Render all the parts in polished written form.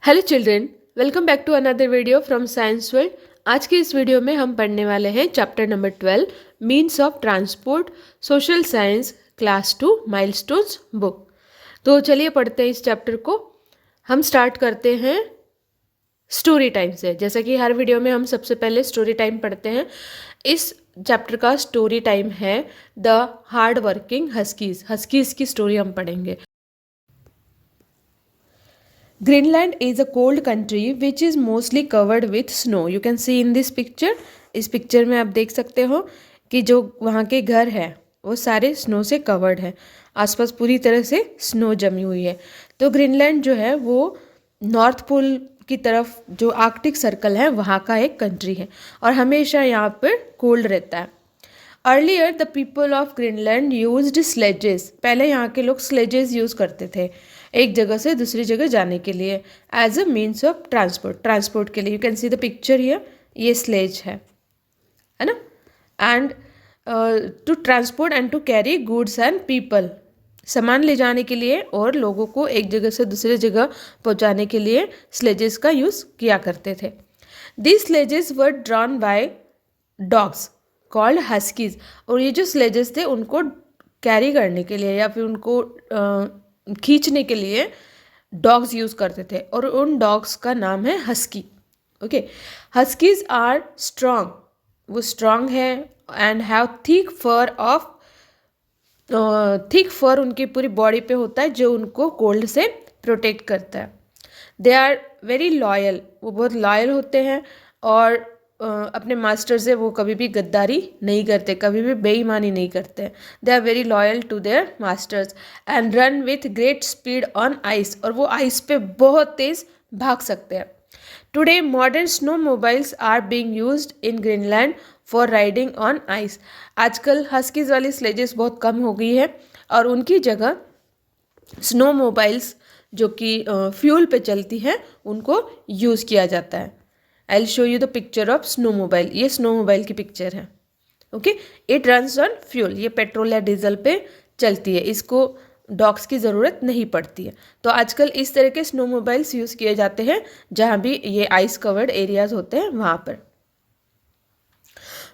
Hello children, welcome back to another video from science world. आज के इस video में हम पढ़ने वाले हैं chapter number 12 means of transport, social science, class 2 milestones book. तो चलिए पढ़ते हैं इस चैप्टर को। हम स्टार्ट करते हैं स्टोरी टाइम से। जैसा कि हर वीडियो में हम सबसे पहले स्टोरी टाइम पढ़ते हैं, इस चैप्टर का स्टोरी टाइम है the hard working huskies. Huskies की स्टोरी हम पढ़ेंगे। Greenland is a cold country which is mostly covered with snow. You can see in this picture. इस पिक्चर में आप देख सकते हो कि जो वहाँ के घर हैं वो सारे स्नो से कवर्ड है। आसपास पूरी तरह से स्नो जमी हुई है। तो ग्रीनलैंड जो है वो नॉर्थ पोल की तरफ जो आर्कटिक सर्कल है वहाँ का एक कंट्री है और हमेशा यहाँ पर कोल्ड रहता है। Earlier the people of Greenland used sledges. पहले यहाँ के लोग स्लेजेस यूज़ करते थे एक जगह से दूसरी जगह जाने के लिए as a means of transport के लिए। You can see the picture here, ये स्लेज है ना। And to transport and to carry goods and people, सामान ले जाने के लिए और लोगों को एक जगह से दूसरी जगह पहुंचाने के लिए स्लेजेस का यूज़ किया करते थे। These sledges were drawn by dogs called huskies. और ये जो स्लेजेस थे उनको कैरी करने के लिए या फिर उनको खींचने के लिए डॉग्स यूज़ करते थे और उन डॉग्स का नाम है husky. Okay, huskies are strong, वो स्ट्रॉन्ग है एंड हैव थिक फर उनकी पूरी बॉडी पे होता है जो उनको कोल्ड से प्रोटेक्ट करता है। दे आर वेरी लॉयल, वो बहुत लॉयल होते हैं और अपने मास्टर से वो कभी भी गद्दारी नहीं करते, कभी भी बेईमानी नहीं करते। They are very loyal to their masters and run with great speed on ice. और वो आइस पे बहुत तेज़ भाग सकते हैं। Today modern snow mobiles are being used in Greenland for riding on ice. आजकल हस्कीज वाली स्लेजेस बहुत कम हो गई है और उनकी जगह स्नो मोबाइल्स जो कि फ्यूल पे चलती हैं उनको यूज़ किया जाता है। I will show you the picture of snow mobile. ये स्नो मोबाइल की पिक्चर है। Okay, it runs on fuel, ये पेट्रोल या डीजल पे चलती है, इसको डॉग्स की ज़रूरत नहीं पड़ती है। तो आजकल इस तरह के स्नो मोबाइल्स यूज़ किए जाते हैं जहाँ भी ये आइस कवर्ड एरियाज होते हैं वहाँ पर।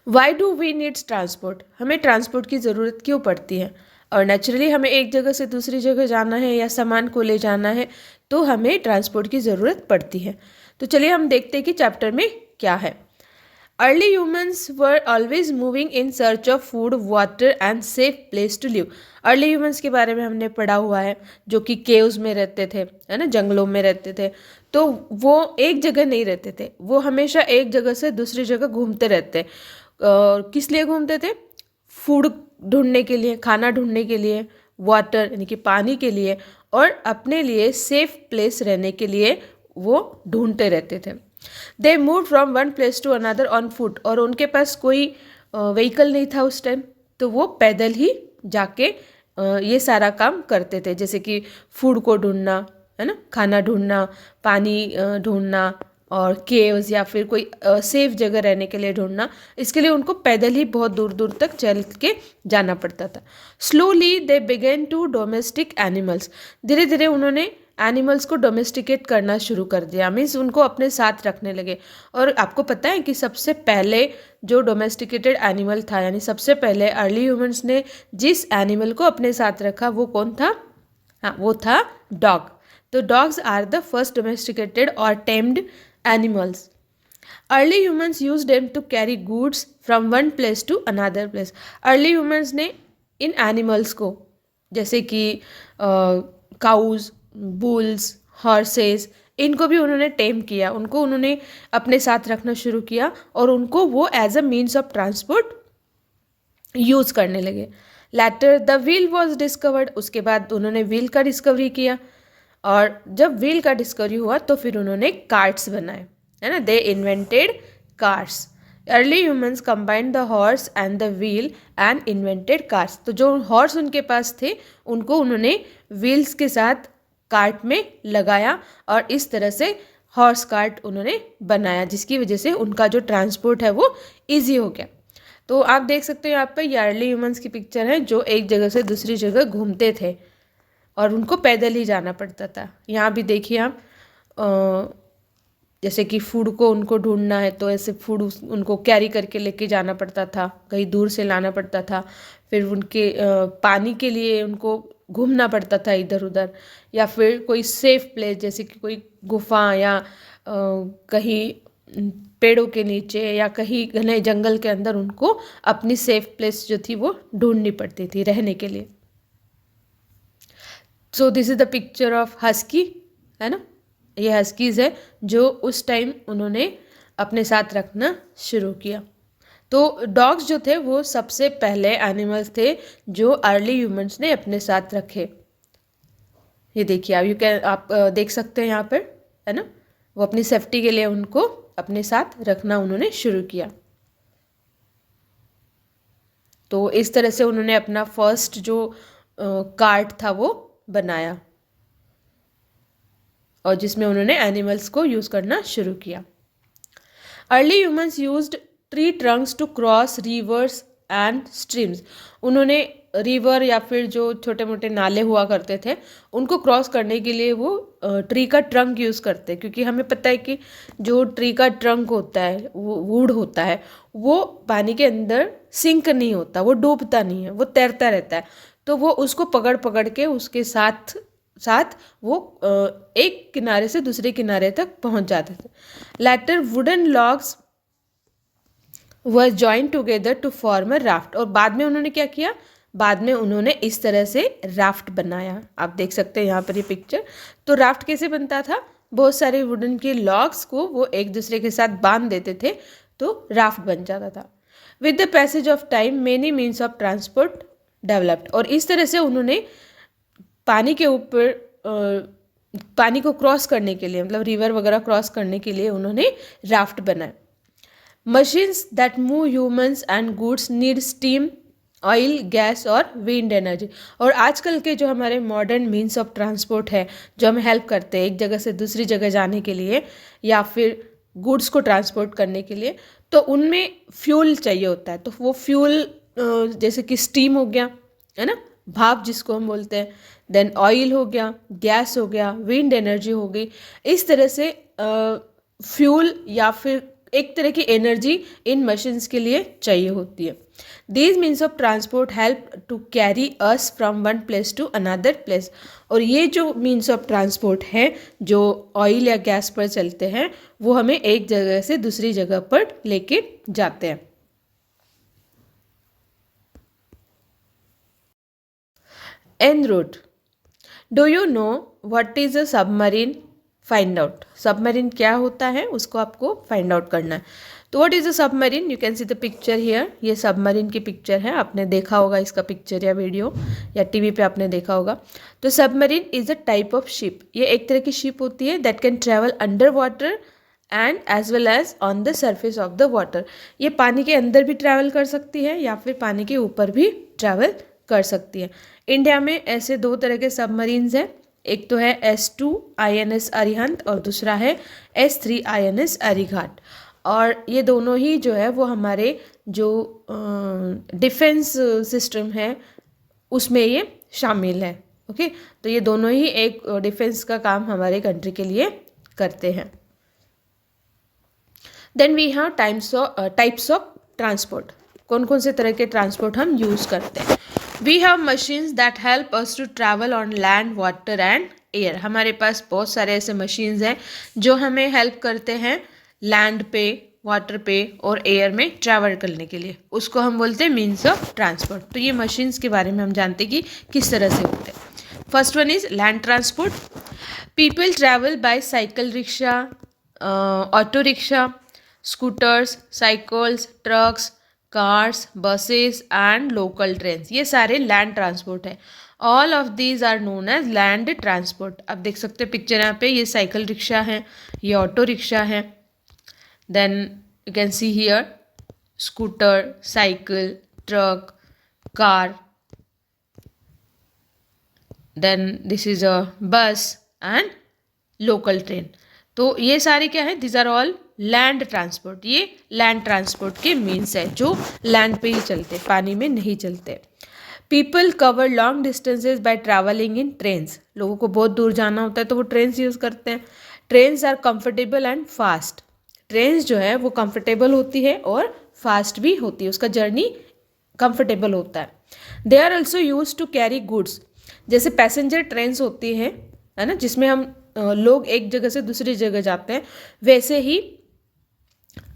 Why do we needs transport, हमें ट्रांसपोर्ट की ज़रूरत क्यों पड़ती है? और नेचुरली हमें एक जगह से दूसरी जगह जाना है या सामान को ले जाना है तो हमें ट्रांसपोर्ट की ज़रूरत पड़ती है। तो चलिए हम देखते हैं कि चैप्टर में क्या है। Early humans were always moving in search of food, water and safe place to live. Early humans के बारे में हमने पढ़ा हुआ है जो कि केव्स में रहते थे, है ना, जंगलों में रहते थे। तो वो एक जगह नहीं रहते थे, वो हमेशा एक जगह से दूसरी जगह घूमते रहते। किस लिए घूमते थे? फूड ढूंढने के लिए, खाना ढूंढने के लिए, वाटर यानी कि पानी के लिए और अपने लिए सेफ प्लेस रहने के लिए वो ढूंढते रहते थे। They move from one place to another on foot. और उनके पास कोई व्हीकल नहीं था उस टाइम, तो वो पैदल ही जाके ये सारा काम करते थे, जैसे कि फूड को ढूंढना, है ना, खाना ढूंढना, पानी ढूंढना और केव्स या फिर कोई सेफ जगह रहने के लिए ढूंढना। इसके लिए उनको पैदल ही बहुत दूर दूर तक चल के जाना पड़ता था। Slowly they begin to domestic animals. धीरे धीरे उन्होंने एनिमल्स को डोमेस्टिकेट करना शुरू कर दिया, मीन्स उनको अपने साथ रखने लगे। और आपको पता है कि सबसे पहले जो डोमेस्टिकेटेड एनिमल था, यानी सबसे पहले अर्ली ह्यूमन्स ने जिस एनिमल को अपने साथ रखा वो कौन था? हाँ, वो था डॉग। तो dogs are the first domesticated और tamed animals. Early humans use them to carry goods from one place to another place. Early humans ने इन एनिमल्स को, जैसे कि काउज, बुल्स, हॉर्सेस, इनको भी उन्होंने टेम किया, उनको उन्होंने अपने साथ रखना शुरू किया और उनको वो as a means of transport use करने लगे। Later the wheel was discovered. उसके बाद उन्होंने व्हील का डिस्कवरी किया और जब व्हील का डिस्कवरी हुआ तो फिर उन्होंने कार्ट्स बनाए, है ना। They invented cars. Early humans combined the horse and the wheel and invented cars. तो जो हॉर्स उनके पास थे उनको उन्होंने व्हील्स के साथ कार्ट में लगाया और इस तरह से हॉर्स कार्ट उन्होंने बनाया, जिसकी वजह से उनका जो ट्रांसपोर्ट है वो इजी हो गया। तो आप देख सकते हो यहाँ पर ये अर्ली ह्यूमंस की पिक्चर है जो एक जगह से दूसरी जगह घूमते थे और उनको पैदल ही जाना पड़ता था। यहाँ भी देखिए आप जैसे कि फूड को उनको ढूंढना है तो ऐसे फूड उनको कैरी करके लेके जाना पड़ता था, कहीं दूर से लाना पड़ता था। फिर उनके पानी के लिए उनको घूमना पड़ता था इधर उधर, या फिर कोई सेफ प्लेस जैसे कि कोई गुफा या कहीं पेड़ों के नीचे या कहीं घने जंगल के अंदर उनको अपनी सेफ प्लेस जो थी वो ढूंढनी पड़ती थी रहने के लिए। सो this is the picture of husky, है ना। ये हस्कीज़ है जो उस टाइम उन्होंने अपने साथ रखना शुरू किया। तो डॉग्स जो थे वो सबसे पहले एनिमल्स थे जो अर्ली ह्यूमंस ने अपने साथ रखे। ये देखिए आप देख सकते हैं यहाँ पर, है ना। वो अपनी सेफ्टी के लिए उनको अपने साथ रखना उन्होंने शुरू किया। तो इस तरह से उन्होंने अपना फर्स्ट जो कार्ट था वो बनाया और जिसमें उन्होंने एनिमल्स को यूज़ करना शुरू किया। Early humans used tree trunks to cross rivers and streams. उन्होंने रिवर या फिर जो छोटे मोटे नाले हुआ करते थे उनको क्रॉस करने के लिए वो ट्री का ट्रंक यूज़ करते, क्योंकि हमें पता है कि जो ट्री का ट्रंक होता है वो वुड होता है वो पानी के अंदर सिंक नहीं होता, वो डूबता नहीं है, वो तैरता रहता है। तो वो उसको पकड़ पकड़ के उसके साथ साथ वो एक किनारे से दूसरे किनारे तक पहुंच जाते थे। Later wooden logs were join together to form a raft. और बाद में उन्होंने क्या किया, बाद में उन्होंने इस तरह से राफ्ट बनाया। आप देख सकते हैं यहाँ पर ये पिक्चर। तो राफ्ट कैसे बनता था, बहुत सारे वुडन के लॉग्स को वो एक दूसरे के साथ बांध देते थे तो राफ्ट बन जाता था। With the passage of time many means of transport developed. और इस तरह से उन्होंने पानी के ऊपर पानी को क्रॉस करने के लिए, मतलब रिवर वगैरह क्रॉस करने के लिए उन्होंने राफ्ट बनाए। Machines that move humans and goods need steam, oil, gas और विंड एनर्जी। और आजकल के जो हमारे मॉडर्न मीन्स ऑफ ट्रांसपोर्ट है जो हमें हेल्प करते हैं एक जगह से दूसरी जगह जाने के लिए या फिर गुड्स को ट्रांसपोर्ट करने के लिए, तो उनमें फ्यूल चाहिए होता है। तो वो फ्यूल जैसे कि स्टीम हो गया, है ना, भाप जिसको हम बोलते हैं, देन ऑयल हो गया, गैस हो गया, विंड एनर्जी हो गई। इस तरह से फ्यूल या फिर एक तरह की एनर्जी इन मशीन्स के लिए चाहिए होती है। These means of transport help to carry us from one place to another place. और ये जो मीन्स ऑफ ट्रांसपोर्ट है जो ऑयल या गैस पर चलते हैं वो हमें एक जगह से दूसरी जगह पर लेके जाते हैं। En route. Do you know what is a submarine? Find out. Submarine क्या होता है उसको आपको फाइंड आउट करना है। तो what is a submarine? You can see the picture here. ये सबमरीन की पिक्चर है, आपने देखा होगा इसका पिक्चर या वीडियो या टीवी पे आपने देखा होगा। तो submarine is a type of ship. ये एक तरह की शिप होती है that can travel under water and as well as on the surface of the water. ये पानी के अंदर भी ट्रैवल कर सकती है या फिर पानी के ऊपर भी ट्रैवल कर सकती है। इंडिया में ऐसे दो तरह के सबमरीन्स हैं, एक तो है S2 INS अरिहंत और दूसरा है S3 INS अरिघाट। और ये दोनों ही जो है वो हमारे जो डिफेंस सिस्टम है उसमें ये शामिल है। ओके, तो ये दोनों ही एक डिफेंस का काम हमारे कंट्री के लिए करते हैं। Then we have types of transport. कौन कौन से तरह के ट्रांसपोर्ट हम यूज़ करते हैं। We have machines that help us to travel on land, water and air. हमारे पास बहुत सारे ऐसे मशीन्स हैं जो हमें हेल्प करते हैं लैंड पे, वाटर पे और एयर में ट्रैवल करने के लिए। उसको हम बोलते हैं मीन्स ऑफ ट्रांसपोर्ट। तो ये मशीन्स के बारे में हम जानते हैं कि किस तरह से होते हैं। First one is land transport. People travel by cycle rickshaw, auto rickshaw, scooters, cycles, trucks, cars, buses and local trains. ये सारे लैंड ट्रांसपोर्ट है। All of these are known as land transport. आप देख सकते हैं पिक्चर यहाँ पे, ये साइकिल रिक्शा है, ये ऑटो रिक्शा है, then you can see here scooter, cycle, truck, car, then this is a bus and local train. तो ये सारे क्या है, these are all land transport, ये लैंड ट्रांसपोर्ट के मीन्स है जो लैंड पे ही चलते, पानी में नहीं चलते। People cover long distances bye travelling in trains, लोगों को बहुत दूर जाना होता है तो वो ट्रेन्स यूज़ करते हैं। Trains are comfortable and fast, trains जो है वो कंफर्टेबल होती है और फास्ट भी होती है, उसका जर्नी कंफर्टेबल होता है। They are also use to carry goods, जैसे पैसेंजर ट्रेन्स होती हैं, है ना, जिसमें हम लोग एक जगह से दूसरी जगह जाते हैं, वैसे ही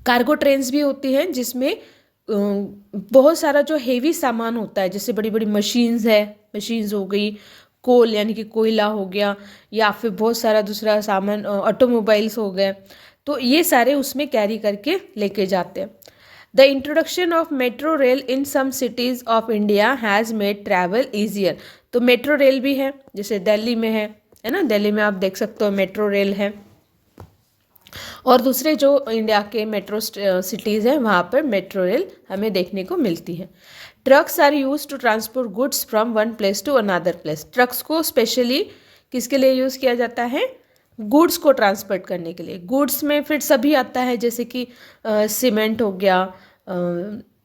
कार्गो ट्रेन्स भी होती हैं जिसमें बहुत सारा जो हेवी सामान होता है, जैसे बड़ी बड़ी मशीन्स है, मशीन्स हो गई, कोल यानी कि कोयला हो गया, या फिर बहुत सारा दूसरा सामान, ऑटोमोबाइल्स हो गए, तो ये सारे उसमें कैरी करके लेके जाते हैं। The introduction of metro rail in some cities of India has made travel easier, तो मेट्रो रेल भी है, जैसे दिल्ली में है ना, दिल्ली में आप देख सकते हो मेट्रो रेल है, और दूसरे जो इंडिया के मेट्रो सिटीज़ हैं वहाँ पर मेट्रो रेल हमें देखने को मिलती है। Trucks are use to transport goods from one place to another place, trucks को स्पेशली किसके लिए यूज़ किया जाता है, गुड्स को ट्रांसपोर्ट करने के लिए। गुड्स में फिर सभी आता है, जैसे कि सीमेंट हो गया,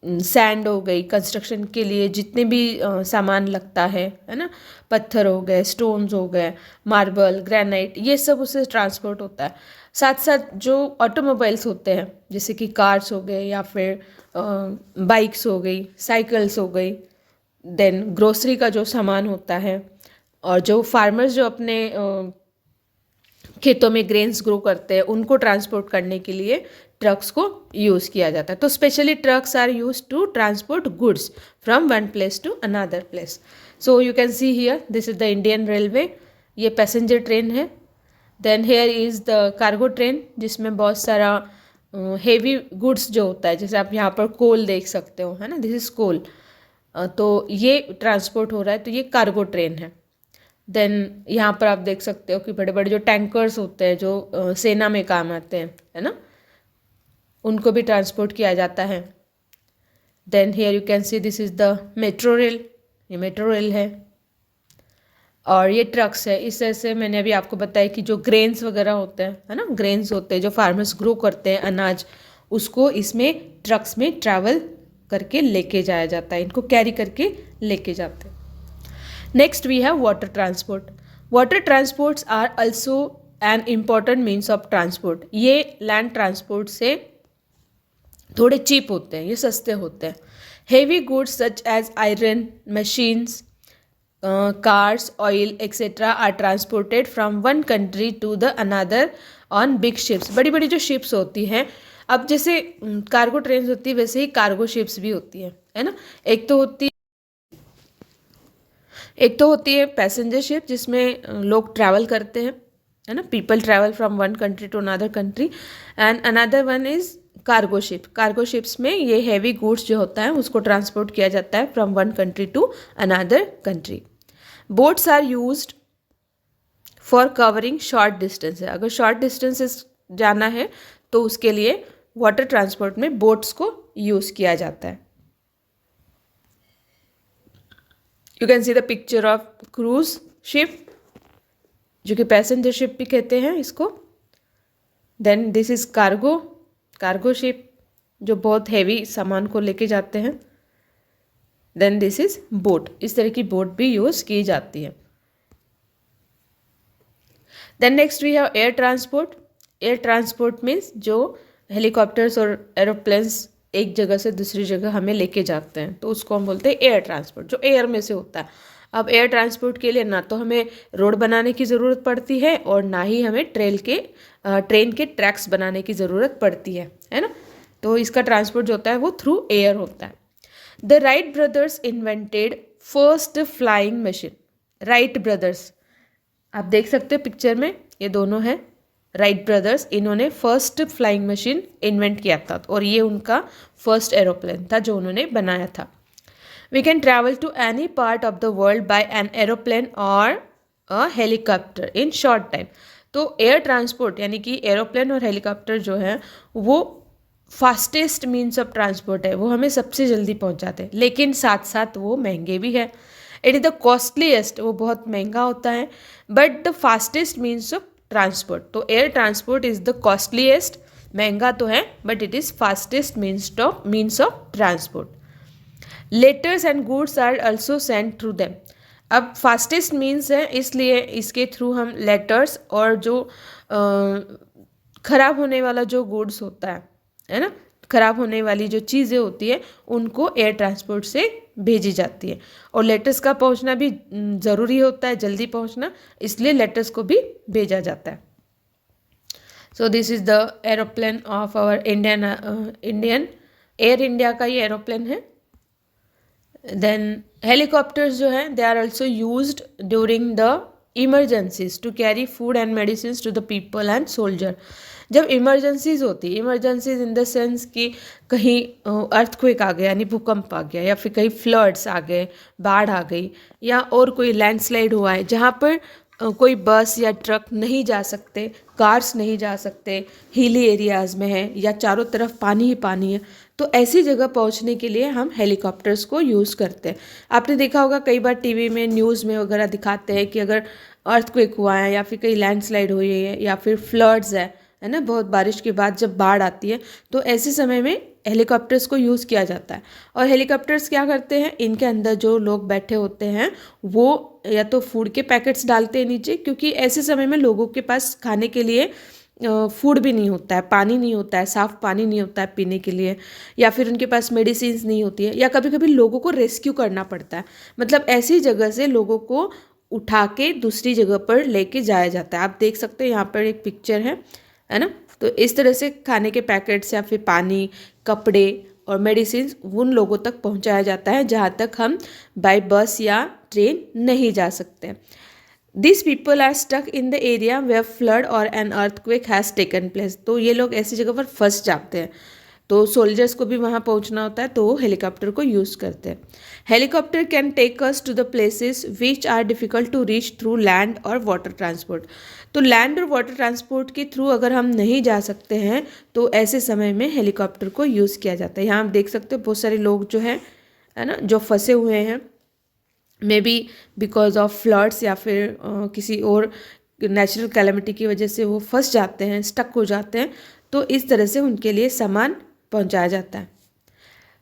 सैंड हो गई, कंस्ट्रक्शन के लिए जितने भी सामान लगता है ना, पत्थर हो गए, स्टोन्स हो गए, मार्बल, ग्रेनाइट, ये सब उससे ट्रांसपोर्ट होता है। साथ साथ जो ऑटोमोबाइल्स होते हैं, जैसे कि कार्स हो गए या फिर बाइक्स हो गई, साइकिल्स हो गई, देन ग्रोसरी का जो सामान होता है, और जो फार्मर्स जो अपने खेतों में ग्रेन्स ग्रो करते हैं उनको ट्रांसपोर्ट करने के लिए ट्रक्स को यूज़ किया जाता है। तो specially trucks are use to transport goods from one place to another place. So you can see here, this is the Indian railway, ये पैसेंजर ट्रेन है। Then here is the cargo train, जिसमें बहुत सारा heavy goods जो होता है, जैसे आप यहाँ पर कोल देख सकते हो, है ना, दिस इज़ कोल, तो ये ट्रांसपोर्ट हो रहा है, तो ये कार्गो ट्रेन है। देन यहाँ पर आप देख सकते हो कि बड़े बड़े जो टैंकर्स होते हैं जो सेना में काम आते हैं, है ना, उनको भी ट्रांसपोर्ट किया जाता है। Then here you can see this is the metro rail, ये मेट्रो रेल है, और ये ट्रक्स है। इस तरह से मैंने अभी आपको बताया कि जो ग्रेन्स वगैरह होते हैं, है ना, ग्रेन्स होते हैं जो फार्मर्स ग्रो करते हैं, अनाज, उसको इसमें ट्रक्स में ट्रैवल करके लेके जाया जाता है, इनको कैरी करके लेके जाते हैं। Next we have water transport. Water transports are also an important means of transport, ये लैंड ट्रांसपोर्ट से थोड़े चीप होते हैं, ये सस्ते होते हैं। Heavy goods such as iron, machines, cars, oil, etc. are transported from one country to the another on big ships. बड़ी बड़ी जो शिप्स होती हैं, अब जैसे कार्गो ट्रेन होती है वैसे ही कार्गो शिप्स भी होती है ना। एक तो होती है पैसेंजर शिप जिसमें लोग ट्रैवल करते हैं, है ना, people travel from one country to another country, and another one is cargo ship. Cargo ships में ये हैवी गुड्स जो होता है उसको ट्रांसपोर्ट किया जाता है from one country to another country. Boats are used for covering short distance, अगर शॉर्ट डिस्टेंसेस जाना है तो उसके लिए वाटर ट्रांसपोर्ट में बोट्स को यूज़ किया जाता है। You can see the picture of cruise ship, जो कि पैसेंजर शिप भी कहते हैं इसको। Then this is cargo ship जो बहुत हैवी सामान को लेके जाते हैं। देन दिस इज बोट, इस तरह की बोट भी यूज़ की जाती है। Then next we have air transport. Air transport means जो हेलीकॉप्टर्स और एरोप्लेन्स एक जगह से दूसरी जगह हमें लेके जाते हैं, तो उसको हम बोलते हैं एयर ट्रांसपोर्ट, जो एयर में से होता है। अब एयर ट्रांसपोर्ट के लिए ना तो हमें रोड बनाने की ज़रूरत पड़ती है और ना ही हमें ट्रेन के ट्रैक्स बनाने की ज़रूरत पड़ती है ना, तो इसका ट्रांसपोर्ट जो होता है वो थ्रू एयर होता है। The Wright brothers invented first flying machine. Wright brothers आप देख सकते हो पिक्चर में, ये दोनों हैं राइट ब्रदर्स, इन्होंने फर्स्ट फ्लाइंग मशीन इन्वेंट किया था और ये उनका फर्स्ट एरोप्लेन था जो उन्होंने बनाया था। We can travel to any part of the world by an aeroplane और a helicopter in short time. तो एयर ट्रांसपोर्ट यानी कि एरोप्लेन और हेलीकॉप्टर जो है वो फास्टेस्ट मीन्स ऑफ ट्रांसपोर्ट है, वो हमें सबसे जल्दी पहुंचाते हैं, लेकिन साथ साथ वो महंगे भी है। इट इज़ द कॉस्टलीस्ट, वो बहुत महंगा होता है, but the fastest means of transport. तो air transport is the costliest महंगा तो है but it is fastest means of transport. Letters and goods are also send through them. अब फास्टेस्ट मीन्स है इसलिए इसके थ्रू हम लेटर्स और जो ख़राब होने वाला जो गुड्स होता है ना, ख़राब होने वाली जो चीज़ें होती है उनको एयर ट्रांसपोर्ट से भेजी जाती है। और लेटर्स का पहुंचना भी ज़रूरी होता है, जल्दी पहुंचना, इसलिए लेटर्स को भी भेजा जाता है। So this is the aeroplane of our Indian Air India का ये एरोप्लेन है। देन हेलीकॉप्टर्स जो हैं they are also used during the emergencies to carry food and medicine to the people and soldier. जब इमरजेंसीज होती, emergencies in the sense कि कहीं earthquake आ गया यानी भूकंप आ गया, या फिर कहीं फ्लड्स आ गए, बाढ़ आ गई, या और कोई लैंडस्लाइड हुआ है जहाँ पर कोई बस या ट्रक नहीं जा सकते, कार्स नहीं जा सकते, हिली एरियाज़ में है या चारों तरफ पानी ही पानी है, तो ऐसी जगह पहुंचने के लिए हम हेलीकॉप्टर्स को यूज़ करते हैं। आपने देखा होगा कई बार टीवी में, न्यूज़ में वगैरह दिखाते हैं कि अगर अर्थक्वेक हुआ है या फिर कहीं लैंडस्लाइड हुई है या फिर फ्लड्स है ना, बहुत बारिश के बाद जब बाढ़ आती है तो ऐसे समय में हेलीकॉप्टर्स को यूज़ किया जाता है। और हेलीकॉप्टर्स क्या करते हैं, इनके अंदर जो लोग बैठे होते हैं वो या तो फूड के पैकेट्स डालते हैं नीचे, क्योंकि ऐसे समय में लोगों के पास खाने के लिए फूड भी नहीं होता है, पानी नहीं होता है, साफ़ पानी नहीं होता है पीने के लिए, या फिर उनके पास मेडिसिन नहीं होती है, या कभी कभी लोगों को रेस्क्यू करना पड़ता है। मतलब ऐसी जगह से लोगों को उठा के दूसरी जगह पर लेके जाया जाता है। आप देख सकते हैं यहाँ पर एक पिक्चर है ना। तो इस तरह से खाने के पैकेट्स या फिर पानी, कपड़े और मेडिसिन उन लोगों तक पहुंचाया जाता है जहां तक हम बाय बस या ट्रेन नहीं जा सकते। This people are stuck in the area where flood और an earthquake has taken place. तो ये लोग ऐसी जगह पर फंस जाते हैं, तो सोल्जर्स को भी वहाँ पहुँचना होता है, तो वो हेलीकॉप्टर को यूज़ करते हैं। Helicopter can take us to the places which are difficult to reach through land और वाटर ट्रांसपोर्ट। तो लैंड और वाटर ट्रांसपोर्ट के थ्रू अगर हम नहीं जा सकते हैं तो ऐसे समय में हेलीकॉप्टर को यूज़ किया जाता है। यहाँ आप देख सकते हो बहुत सारे लोग जो है ना, जो फंसे हुए हैं, may be because of floods या फिर किसी और नेचुरल कैलेमिटी की वजह से वो फंस जाते हैं, स्टक हो जाते हैं, तो इस तरह से उनके लिए सामान पहुंचाया जाता है।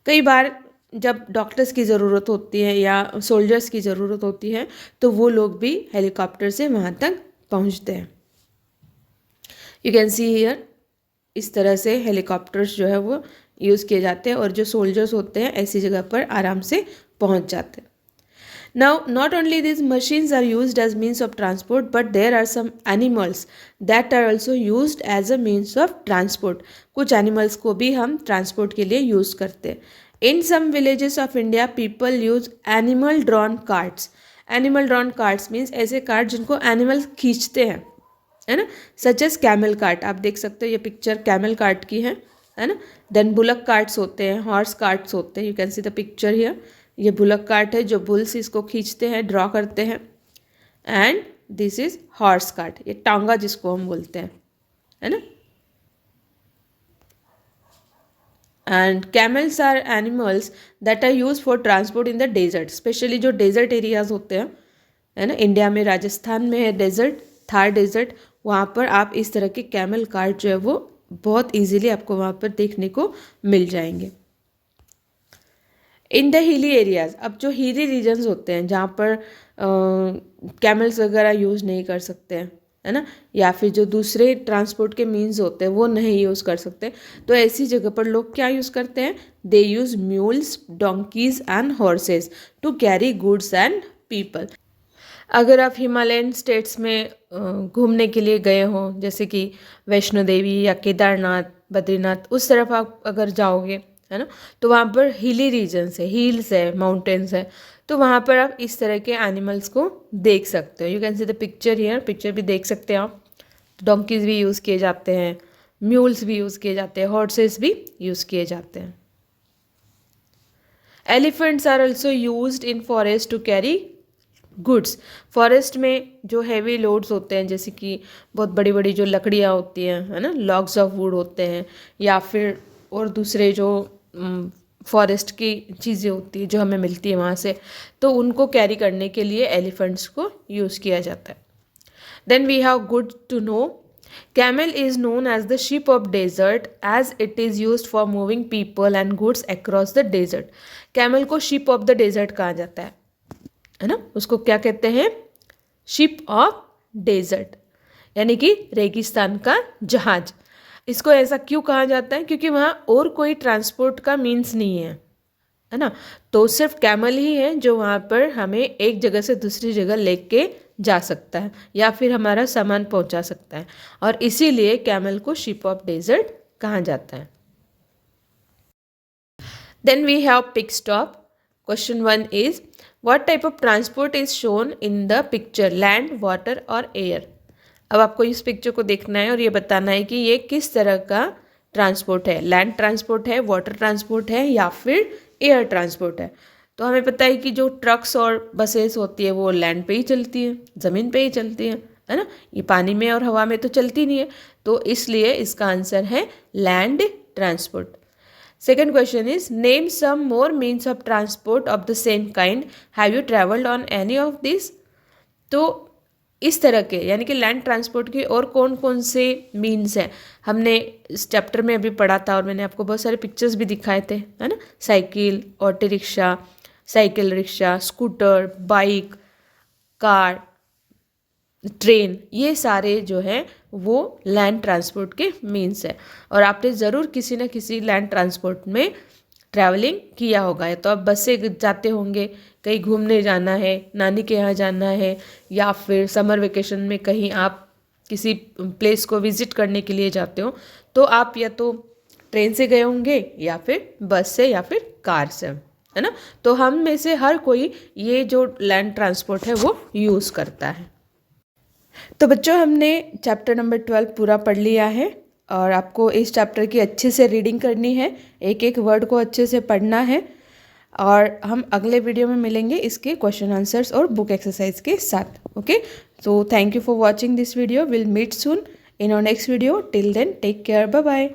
कई बार जब डॉक्टर्स की ज़रूरत होती है या सोल्जर्स की ज़रूरत होती है तो वो लोग भी हेलीकॉप्टर से वहाँ तक पहुँचते हैं। यू कैन सी हियर, इस तरह से हेलीकॉप्टर्स जो है वो यूज़ किए जाते हैं और जो सोल्जर्स होते हैं ऐसी जगह पर आराम से पहुँच जाते हैं। Now, not only these machines are used as means of transport, but there are some animals that are also used as a means of transport. कुछ animals को भी हम transport के लिए use करते हैं। In some villages of India, people use animal drawn carts. Animal drawn carts means ऐसे cart जिनको animal खींचते हैं, है ना, such as camel cart। आप देख सकते हो ये पिक्चर camel cart की है ना। Then bullock carts होते हैं, horse carts होते हैं। You can see the picture here. ये बुलक कार्ट है जो बुल्स इसको खींचते हैं, ड्रॉ करते हैं। And this is horse cart, ये टांगा जिसको हम बोलते हैं, है ना। And camels are animals that are use for transport in the desert. Specially जो डेजर्ट एरियाज होते हैं, है ना, इंडिया में राजस्थान में है डेजर्ट, थार डेजर्ट, वहाँ पर आप इस तरह के कैमल कार्ट जो है वो बहुत ईजीली आपको वहाँ पर देखने को मिल जाएंगे। इन द हिली एरियाज़, अब जो हिली रीजन्स होते हैं जहाँ पर कैमल्स वगैरह यूज़ नहीं कर सकते हैं, है ना, या फिर जो दूसरे ट्रांसपोर्ट के मीन्स होते हैं वो नहीं यूज़ कर सकते, तो ऐसी जगह पर लोग क्या यूज़ करते हैं, they use mules, donkeys and horses to carry goods and people. अगर आप हिमालयन स्टेट्स में घूमने के लिए गए हों, जैसे कि वैष्णो देवी या केदारनाथ, बद्रीनाथ, उस तरफ आप अगर जाओगे, है ना, तो वहाँ पर हिली रीजन्स है, हिल्स है, माउंटेन्स है, तो वहाँ पर आप इस तरह के एनिमल्स को देख सकते हो। You can see the picture here, picture भी देख सकते हैं आप। डोंकीज भी यूज़ किए जाते हैं, म्यूल्स भी यूज़ किए जाते हैं, हॉर्सेस भी यूज़ किए जाते हैं। Elephants are also used in forest to carry goods. Forest में जो हैवी लोड्स होते हैं, जैसे कि बहुत बड़ी बड़ी जो लकड़ियाँ होती हैं, है ना, लॉग्स ऑफ वुड होते हैं, या फिर और दूसरे जो फॉरेस्ट की चीज़ें होती है जो हमें मिलती है वहाँ से, तो उनको कैरी करने के लिए एलिफेंट्स को यूज़ किया जाता है। Then we have good to know Camel is known as the sheep of desert as it is used for moving people and goods across the desert. Camel को sheep of the desert कहा जाता है ना, उसको क्या कहते हैं, ship of desert, यानी कि रेगिस्तान का जहाज। इसको ऐसा क्यों कहा जाता है, क्योंकि वहाँ और कोई ट्रांसपोर्ट का मीन्स नहीं है ना, तो सिर्फ कैमल ही है जो वहाँ पर हमें एक जगह से दूसरी जगह लेके जा सकता है या फिर हमारा सामान पहुँचा सकता है, और इसीलिए कैमल को शिप ऑफ डेजर्ट कहा जाता है। Then we have pick stop. Question 1 is what type of transport is shown in the picture, land, water और एयर। अब आपको इस पिक्चर को देखना है और ये बताना है कि ये किस तरह का ट्रांसपोर्ट है, लैंड ट्रांसपोर्ट है, वाटर ट्रांसपोर्ट है या फिर एयर ट्रांसपोर्ट है। तो हमें पता है कि जो ट्रक्स और बसेस होती है वो लैंड पे ही चलती है, ज़मीन पे ही चलती है ना, ये पानी में और हवा में तो चलती नहीं है, तो इसलिए इसका आंसर है land transport. Second question is name some more means of transport of the same kind, have you travelled on any of this. तो इस तरह के यानी कि लैंड ट्रांसपोर्ट के और कौन कौन से मीन्स हैं, हमने इस चैप्टर में अभी पढ़ा था और मैंने आपको बहुत सारे पिक्चर्स भी दिखाए थे, है ना, cycle, auto rickshaw, cycle rickshaw, scooter, bike, car, train, ये सारे जो हैं वो लैंड ट्रांसपोर्ट के मीन्स है। और आपने ज़रूर किसी न किसी लैंड ट्रांसपोर्ट में ट्रैवलिंग किया होगा, तो आप बस से जाते होंगे, कहीं घूमने जाना है, नानी के यहाँ जाना है, या फिर समर वेकेशन में कहीं आप किसी प्लेस को विज़िट करने के लिए जाते हो, तो आप या तो ट्रेन से गए होंगे या फिर बस से या फिर कार से, है ना। तो हम में से हर कोई ये जो लैंड ट्रांसपोर्ट है वो यूज़ करता है। तो बच्चों हमने चैप्टर नंबर 12 पूरा पढ़ लिया है और आपको इस चैप्टर की अच्छे से रीडिंग करनी है, एक एक वर्ड को अच्छे से पढ़ना है, और हम अगले वीडियो में मिलेंगे इसके क्वेश्चन आंसर्स और बुक एक्सरसाइज के साथ। Okay, so thank you for watching this video, will meet soon in our next video, till then take care, bye bye.